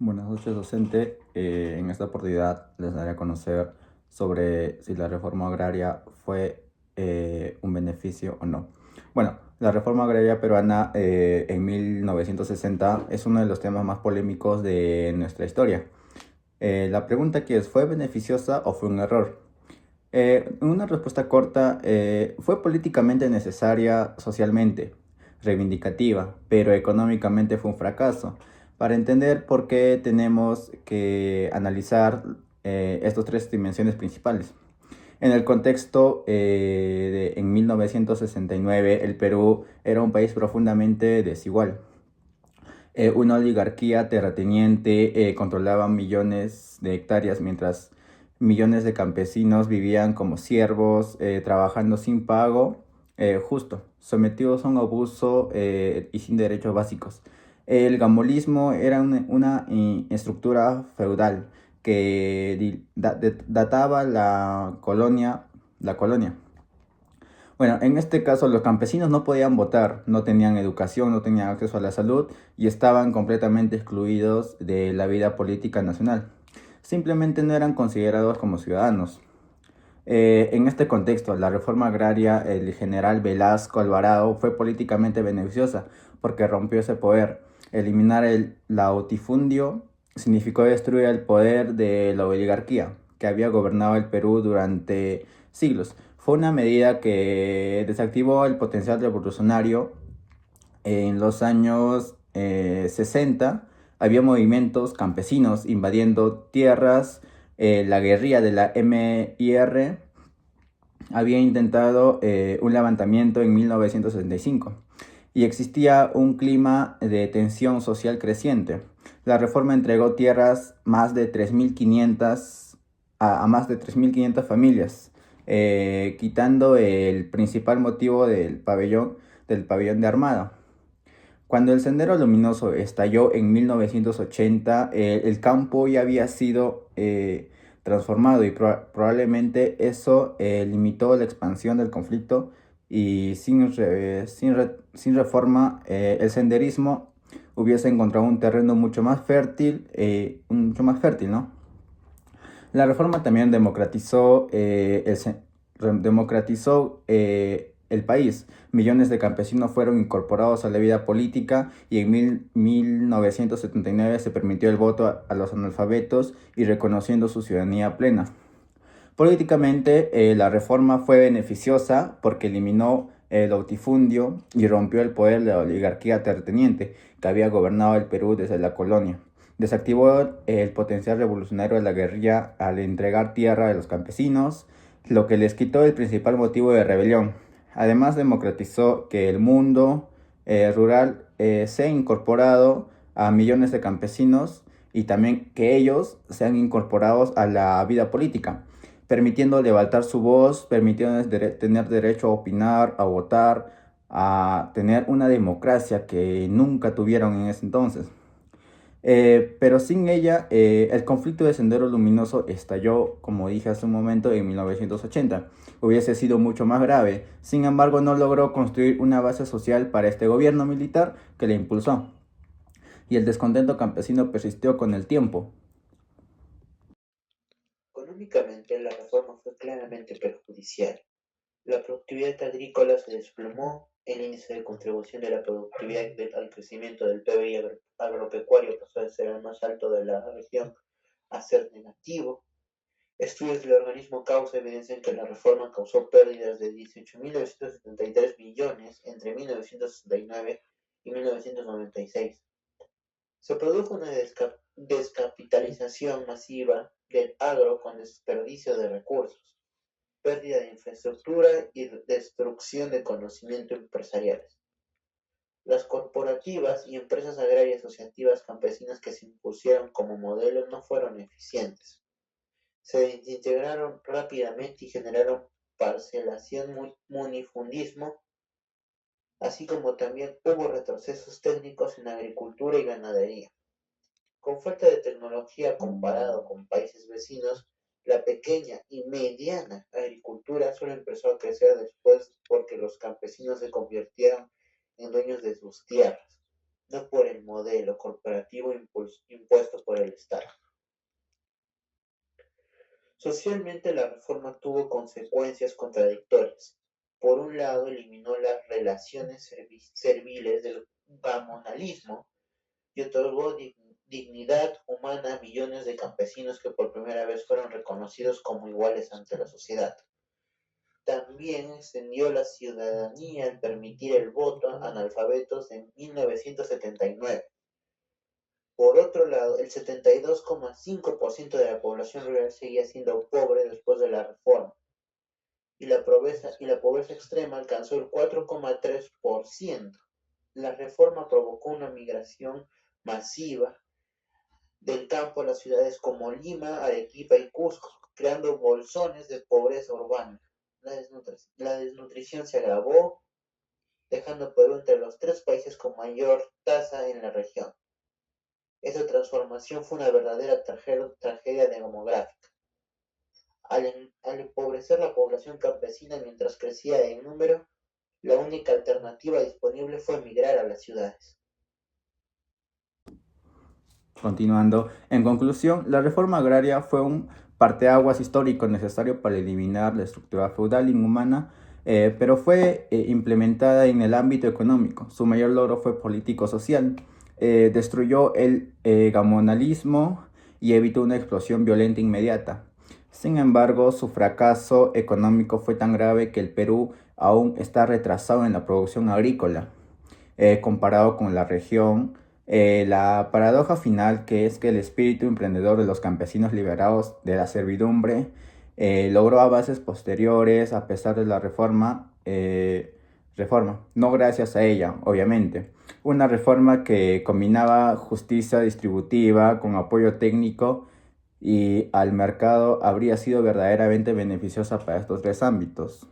Buenas noches, docente. En esta oportunidad les daré a conocer sobre si la reforma agraria fue un beneficio o no. Bueno, la reforma agraria peruana en 1960 es uno de los temas más polémicos de nuestra historia. La pregunta aquí es, ¿fue beneficiosa o fue un error? Una respuesta corta, fue políticamente necesaria socialmente, reivindicativa, pero económicamente fue un fracaso. Para entender por qué tenemos que analizar estas tres dimensiones principales. En el contexto en 1969, el Perú era un país profundamente desigual. Una oligarquía terrateniente controlaba millones de hectáreas mientras millones de campesinos vivían como siervos, trabajando sin pago justo, sometidos a un abuso y sin derechos básicos. El gamolismo era una estructura feudal que databa la colonia. Bueno, en este caso los campesinos no podían votar, no tenían educación, no tenían acceso a la salud y estaban completamente excluidos de la vida política nacional. Simplemente no eran considerados como ciudadanos. En este contexto, la reforma agraria, el general Velasco Alvarado, fue políticamente beneficiosa porque rompió ese poder. Eliminar el latifundio significó destruir el poder de la oligarquía que había gobernado el Perú durante siglos. Fue una medida que desactivó el potencial revolucionario. En los años 60 había movimientos campesinos invadiendo tierras. La guerrilla de la MIR había intentado un levantamiento en 1965 y existía un clima de tensión social creciente. La reforma entregó tierras más de 3.500 a más de 3.500 familias, quitando el principal motivo del pabellón de Armada. Cuando el Sendero Luminoso estalló en 1980, el campo ya había sido transformado y probablemente eso limitó la expansión del conflicto y sin reforma el senderismo hubiese encontrado un terreno mucho más fértil, ¿no? La reforma también democratizó el país. Millones de campesinos fueron incorporados a la vida política y en 1979 se permitió el voto a los analfabetos y reconociendo su ciudadanía plena. Políticamente, la reforma fue beneficiosa porque eliminó el latifundio y rompió el poder de la oligarquía terrateniente que había gobernado el Perú desde la colonia. Desactivó el potencial revolucionario de la guerrilla al entregar tierra a los campesinos, lo que les quitó el principal motivo de rebelión. Además, democratizó que el mundo rural sea incorporado a millones de campesinos y también que ellos sean incorporados a la vida política, permitiendo levantar su voz, permitiendo tener derecho a opinar, a votar, a tener una democracia que nunca tuvieron en ese entonces. Pero sin ella, el conflicto de Sendero Luminoso estalló, como dije hace un momento, en 1980. Hubiese sido mucho más grave. Sin embargo, no logró construir una base social para este gobierno militar que le impulsó. Y el descontento campesino persistió con el tiempo. Económicamente, la reforma fue claramente perjudicial. La productividad agrícola se desplomó, el índice de contribución de la productividad al crecimiento del PBI agropecuario pasó de ser el más alto de la región a ser negativo. Estudios del organismo Causa evidencian que la reforma causó pérdidas de 18.973 millones entre 1969 y 1996. Se produjo una descapitalización masiva del agro con desperdicio de recursos, pérdida de infraestructura y destrucción de conocimiento empresariales. Las corporativas y empresas agrarias asociativas campesinas que se impusieron como modelo no fueron eficientes. Se desintegraron rápidamente y generaron parcelación, munifundismo, así como también hubo retrocesos técnicos en agricultura y ganadería. Con falta de tecnología comparado con países vecinos, la pequeña y mediana agricultura solo empezó a crecer después porque los campesinos se convirtieron en dueños de sus tierras. no por el modelo corporativo impuesto por el Estado. Socialmente, la reforma tuvo consecuencias contradictorias. Por un lado, eliminó las relaciones serviles del gamonalismo y otorgó dignidad humana a millones de campesinos que por primera vez fueron reconocidos como iguales ante la sociedad. También extendió la ciudadanía al permitir el voto a analfabetos en 1979. Por otro lado, el 72,5% de la población rural seguía siendo pobre después de la reforma, y la pobreza extrema alcanzó el 4,3%. La reforma provocó una migración masiva del campo a las ciudades como Lima, Arequipa y Cusco, creando bolsones de pobreza urbana. La desnutrición se agravó, dejando Perú entre los 3 países con mayor tasa en la región. Esa transformación fue una verdadera tragedia demográfica. Al empobrecer la población campesina mientras crecía en número, la única alternativa disponible fue emigrar a las ciudades. Continuando, en conclusión, la reforma agraria fue un parteaguas histórico necesario para eliminar la estructura feudal inhumana, pero fue implementada en el ámbito económico. Su mayor logro fue político-social. Destruyó el gamonalismo y evitó una explosión violenta inmediata. Sin embargo, su fracaso económico fue tan grave que el Perú aún está retrasado en la producción agrícola, comparado con la región. La paradoja final, que es que el espíritu emprendedor de los campesinos liberados de la servidumbre logró avances posteriores a pesar de la reforma, no gracias a ella, obviamente. Una reforma que combinaba justicia distributiva con apoyo técnico y al mercado habría sido verdaderamente beneficiosa para estos 3 ámbitos.